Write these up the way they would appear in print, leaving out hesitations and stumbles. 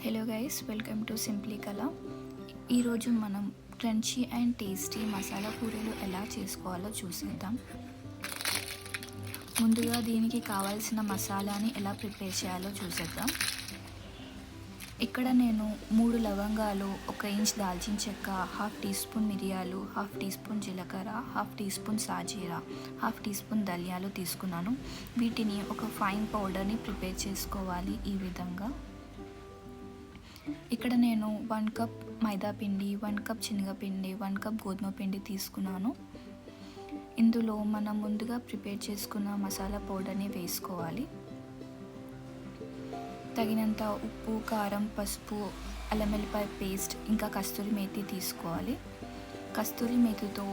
Hello guys, welcome to simply కలా. ఈరోజు మనం క్రంచీ అండ్ టేస్టీ మసాలా పూరీలు ఎలా చేసుకోవాలో చూసేద్దాం. ముందుగా దీనికి కావాల్సిన మసాలాని ఎలా ప్రిపేర్ చేయాలో చూసేద్దాం. ఇక్కడ నేను 3 లవంగాలు, 1 ఇంచ్ దాల్చిన చెక్క, 1/2 టీ స్పూన్ మిరియాలు, 1/2 టీ స్పూన్ జీలకర్ర, 1/2 టీ స్పూన్ సాజీరా, 1/2 టీ స్పూన్ ధనియాలు తీసుకున్నాను. వీటిని ఒక ఫైన్ పౌడర్ని ప్రిపేర్ చేసుకోవాలి. ఈ విధంగా ఇక్కడ నేను 1 కప్ మైదా పిండి, 1 కప్ శనగపిండి, 1 కప్ గోధుమ పిండి తీసుకున్నాను. ఇందులో మనం ముందుగా ప్రిపేర్ చేసుకున్న మసాలా పౌడర్ని వేసుకోవాలి. తగినంత ఉప్పు, కారం, పసుపు, అల్లం వెల్లిపాయ పేస్ట్, ఇంకా కస్తూరి మేతి తీసుకోవాలి. కస్తూరి మేతితో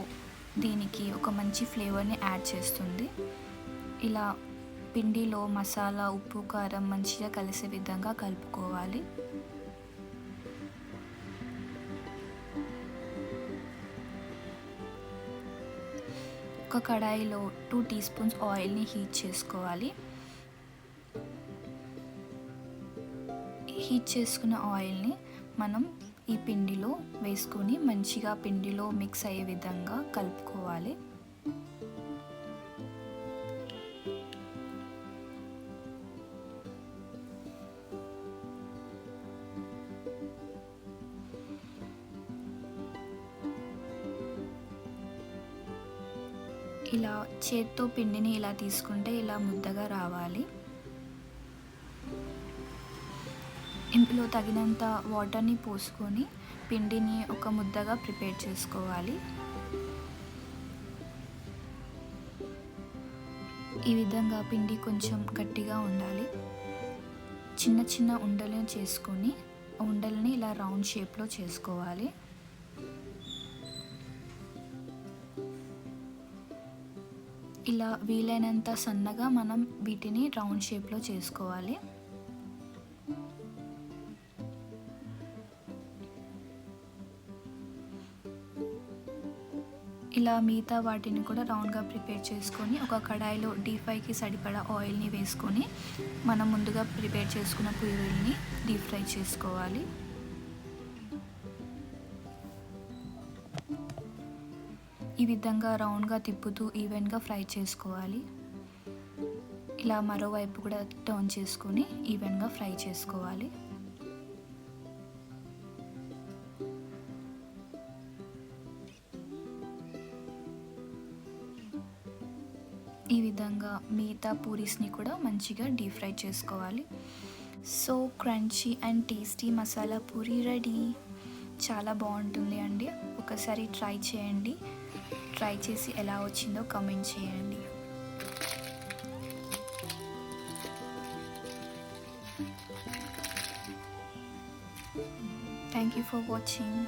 దీనికి ఒక మంచి ఫ్లేవర్ని యాడ్ చేస్తుంది. ఇలా పిండిలో మసాలా, ఉప్పు, కారం మంచిగా కలిసే విధంగా కలుపుకోవాలి. ఒక కడాయిలో 2 టీ స్పూన్స్ ఆయిల్ని హీట్ చేసుకోవాలి. హీట్ చేసుకున్న ఆయిల్ని మనం ఈ పిండిలో వేసుకొని మంచిగా పిండిలో మిక్స్ అయ్యే విధంగా కలుపుకోవాలి. ఇలా చేత్తో పిండిని ఇలా తీసుకుంటే ఇలా ముద్దగా రావాలి. ఇందులో తగినంత వాటర్ని పోసుకొని పిండిని ఒక ముద్దగా ప్రిపేర్ చేసుకోవాలి. ఈ విధంగా పిండి కొంచెం గట్టిగా ఉండాలి. చిన్న చిన్న ఉండలు చేసుకొని ఉండల్ని ఇలా రౌండ్ షేప్లో చేసుకోవాలి. ఇలా వీలైనంత సన్నగా మనం వీటిని రౌండ్ షేప్లో చేసుకోవాలి. ఇలా మిగతా వాటిని కూడా రౌండ్గా ప్రిపేర్ చేసుకొని ఒక కడాయిలో డీప్ ఫ్రైకి సరిపడా ఆయిల్ని వేసుకొని మనం ముందుగా ప్రిపేర్ చేసుకున్న పూరీల్ని డీప్ ఫ్రై చేసుకోవాలి. ఈ విధంగా రౌండ్గా తిప్పుతూ ఈవెన్గా ఫ్రై చేసుకోవాలి. ఇలా మరోవైపు కూడా టర్న్ చేసుకొని ఈవెన్గా ఫ్రై చేసుకోవాలి. ఈ విధంగా మిగతా పూరీస్ని కూడా మంచిగా డీప్ ఫ్రై చేసుకోవాలి. So crunchy and tasty masala Puri ready. చాలా బాగుంటుంది అండి. ఒకసారి ట్రై చేయండి. ట్రై చేసి ఎలా వచ్చిందో కామెంట్ చేయండి. Thank you for watching.